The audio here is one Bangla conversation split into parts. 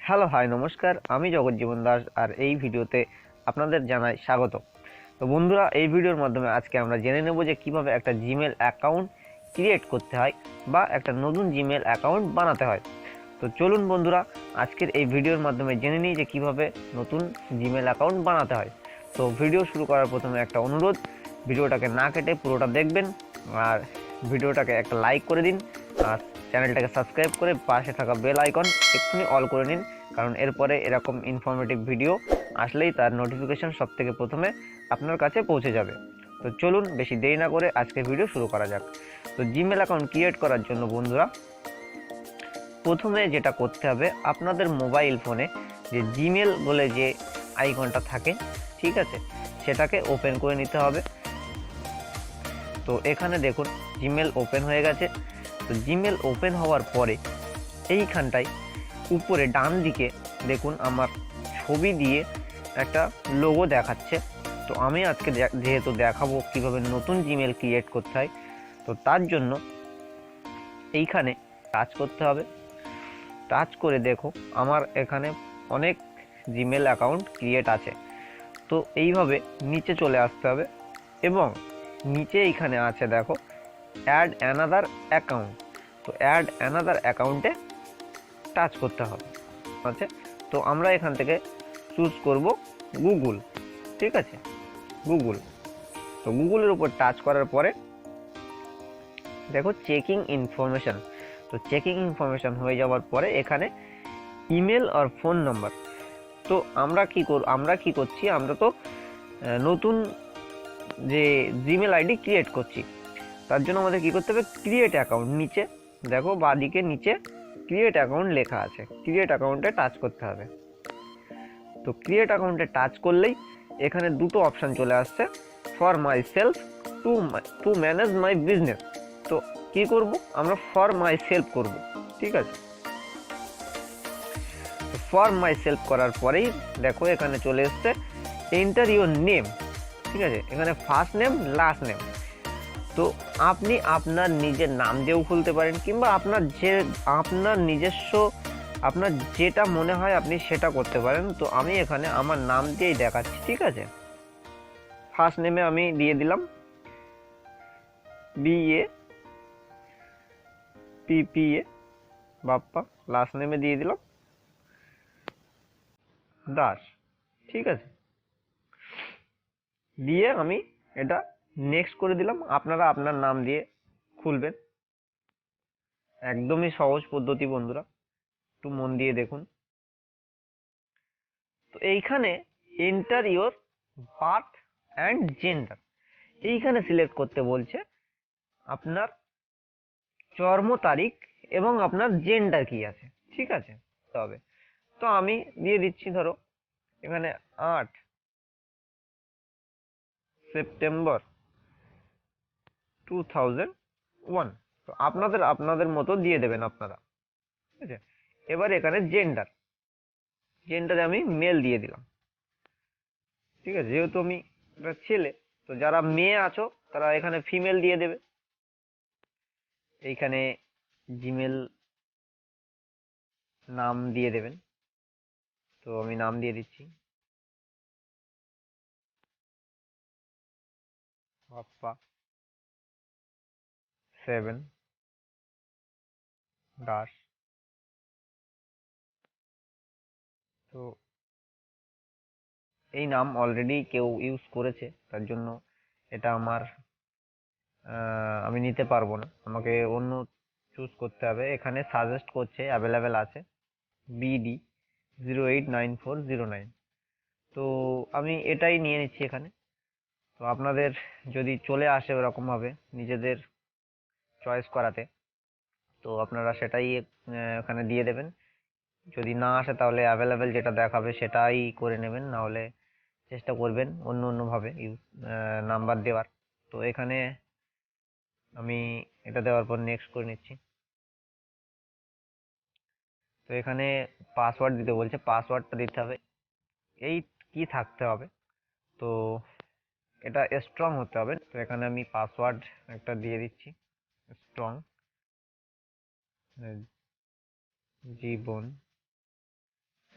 হ্যালো হাই নমস্কার, আমি জগৎ জীবন দাস আর এই ভিডিওতে আপনাদের জানাই স্বাগত। তো বন্ধুরা, এই ভিডিওর মাধ্যমে আজকে আমরা জেনে নেব যে কিভাবে একটা জিমেল অ্যাকাউন্ট ক্রিয়েট করতে হয় বা একটা নতুন জিমেল অ্যাকাউন্ট বানাতে হয়। তো চলুন বন্ধুরা, আজকের এই ভিডিওর মাধ্যমে জেনে নিই যে কিভাবে নতুন জিমেল অ্যাকাউন্ট বানাতে হয়। তো ভিডিও শুরু করার প্রথমে একটা অনুরোধ, ভিডিওটাকে না কেটে পুরোটা দেখবেন আর ভিডিওটাকে একটা লাইক করে দিন আর চ্যানেলটাকে সাবস্ক্রাইব করে পাশে থাকা বেল আইকন এক্ষুনি অল করে নিন, কারণ এরপরে এরকম ইনফরমেটিভ ভিডিও আসলেই তার নোটিফিকেশন সবথেকে প্রথমে আপনার কাছে পৌঁছে যাবে। তো চলুন বেশি দেরি না করে আজকে ভিডিও শুরু করা যাক। তো জিমেল অ্যাকাউন্ট ক্রিয়েট করার জন্য বন্ধুরা প্রথমে যেটা করতে হবে, আপনাদের মোবাইল ফোনে যে জিমেল বলে যে আইকনটা থাকে, ঠিক আছে, সেটাকে ওপেন করে নিতে হবে। তো এখানে দেখুন জিমেল ওপেন হয়ে গেছে। তো জিমেল ওপেন হওয়ার পরে এইখানটায় উপরে ডান দিকে দেখুন আমার ছবি দিয়ে একটা লোগো দেখাচ্ছে। তো আমি আজকে যেহেতু দেখাবো কিভাবে নতুন জিমেল ক্রিয়েট করতে হয়, তো তার জন্য এইখানে টাচ করতে হবে। টাচ করে দেখো আমার এখানে অনেক জিমেল অ্যাকাউন্ট ক্রিয়েট আছে। তো এইভাবে নিচে চলে আসতে হবে এবং নিচে এইখানে আছে দেখো অ্যাড অ্যানাদার অ্যাকাউন্ট। তো অ্যাড অ্যানাদার অ্যাকাউন্টে টাচ করতে হবে। আছে, তো আমরা এখান থেকে চুজ করব গুগল, ঠিক আছে, গুগল। তো গুগলের উপর টাচ করার পরে দেখো চেকিং ইনফরমেশন। তো চেকিং ইনফরমেশন হয়ে যাওয়ার পরে এখানে ইমেল আর ফোন নাম্বার। তো আমরা কি করছি, আমরা তো নতুন যে জিমেল আইডি ক্রিয়েট করছি, তার জন্য আমাদের কি করতে হবে, ক্রিয়েট অ্যাকাউন্ট, নিচে দেখো বাঁদিকে নিচে ক্রিয়েট অ্যাকাউন্ট লেখা আছে, ক্রিয়েট অ্যাকাউন্টে টাচ করতে হবে। তো ক্রিয়েট অ্যাকাউন্টে টাচ করলেই এখানে দুটো অপশান চলে আসছে, for my self, to manage my business. তো কি করব, আমরা ফর মাই সেলফ করব, ঠিক আছে। ফর মাই সেলফ করার পরেই দেখো এখানে চলে এসছে এন্টার ইউর নেম, ঠিক আছে, এখানে ফার্স্ট নেম লাস্ট নেম। তো আপনি আপনার নিজের নাম দিয়েও খুলতে পারেন কিংবা আপনার নিজস্ব আপনার যেটা মনে হয় আপনি সেটা করতে পারেন। তো আমি এখানে আমার নাম দিয়েই দেখাচ্ছি, ঠিক আছে। ফার্স্ট নেমে আমি দিয়ে দিলাম BAPPA বাপ্পা, লাস্ট নেমে দিয়ে দিলাম দাস, ঠিক আছে। দিয়ে আমি এটা নেক্সট করে দিলাম। আপনারা আপনার নাম দিয়ে খুলবেন, একদমই সহজ পদ্ধতি বন্ধুরা, একটু মন দিয়ে দেখুন। তো এইখানে enter your birth and gender, এইখানে সিলেক্ট করতে বলছে আপনার জন্ম তারিখ এবং আপনার জেন্ডার কি আছে, ঠিক আছে। তবে তো আমি দিয়ে দিচ্ছি ধরো এখানে 8 সেপ্টেম্বর 2001। তো আপনাদের মতো দিয়ে দেবেন আপনারা, ঠিক আছে। এবার এখানে জেন্ডারে আমি মেল দিয়ে দিলাম, ঠিক আছে, যেহেতু আমি একটা ছেলে। তো যারা মেয়ে আছো তারা এখানে ফিমেল দিয়ে দেবে। এইখানে জিমেল নাম দিয়ে দেবেন। তো আমি নাম দিয়ে দিচ্ছি বাপ্পা 7 দাস। তো এই নাম অলরেডি কেউ ইউজ করেছে, তার জন্য এটা আমি নিতে পারবো না, আমাকে অন্য চুজ করতে হবে। এখানে সাজেস্ট করছে অ্যাভেলেবেল আছে BD089409। তো আমি এটাই নিয়ে নিচ্ছি এখানে। তো আপনাদের যদি চলে আসে ওরকমভাবে নিজেদের চয়েস করাতে, তো আপনারা সেটাই এখানে দিয়ে দেবেন। যদি না আসে তাহলে অ্যাভেলেবেল যেটা দেখাবে সেটাই করে নেবেন, না হলে চেষ্টা করবেন অন্য অন্যভাবে নাম্বার দেওয়ার। তো এখানে আমি এটা দেওয়ার পর নেক্সট করে নিচ্ছি। তো এখানে পাসওয়ার্ড দিতে বলছে, পাসওয়ার্ডটা দিতে হবে 8 কি থাকতে হবে। তো এটা স্ট্রং হতে হবে। তো এখানে আমি পাসওয়ার্ড একটা দিয়ে দিচ্ছি, স্ট্রং জীবন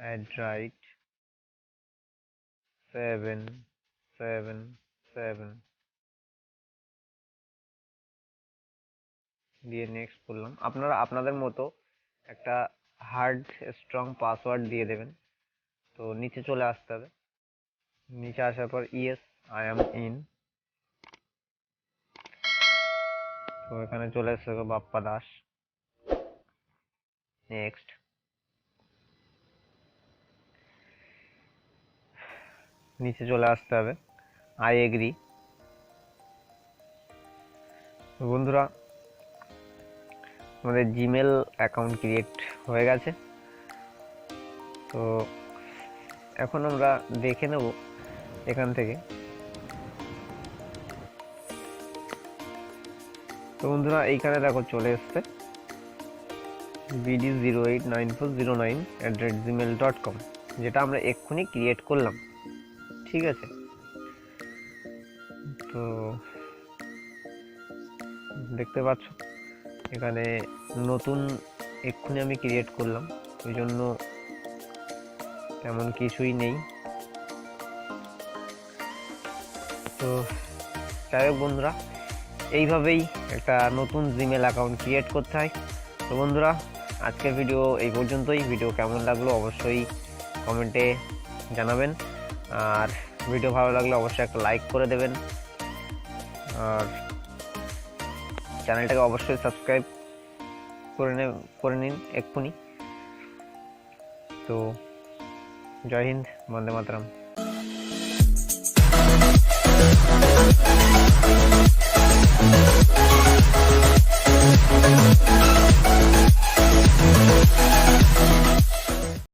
@777 দিয়ে নেক্সট করলাম। আপনারা আপনাদের মতো একটা হার্ড স্ট্রং পাসওয়ার্ড দিয়ে দেবেন। তো নিচে চলে আসতে হবে, নিচে আসার পর ইয়েস আই অ্যাম ইন। তো এখানে চলে এসেছে বাপ্পা দাস। নেক্সট, নিচে চলে আসতে হবে আই এগ্রি। বন্ধুরা, আমাদের জিমেল অ্যাকাউন্ট ক্রিয়েট হয়ে গেছে। তো এখন আমরা দেখে নেব এখান থেকে। তো বন্ধুরা, এইখানে দেখো চলে এসছে bd089409@gmail.com, যেটা আমরা এক্ষুনি ক্রিয়েট করলাম। ঠিক আছে, তো দেখতে পাচ্ছ এখানে নতুন এক্ষুনি আমি ক্রিয়েট করলাম, ওই জন্য তেমন কিছুই নেই। তো যাই হোক বন্ধুরা, এইভাবেই একটা নতুন জিমেল অ্যাকাউন্ট ক্রিয়েট করতে হয়। তো বন্ধুরা, আজকের ভিডিও এই পর্যন্তই। ভিডিও কেমন লাগলো অবশ্যই কমেন্টে জানাবেন, আর ভিডিও ভালো লাগলে অবশ্যই একটা লাইক করে দেবেন, আর চ্যানেলটাকে অবশ্যই সাবস্ক্রাইব করে নিন এক্ষুনি। তো জয় হিন্দ, বন্দে মাতরম।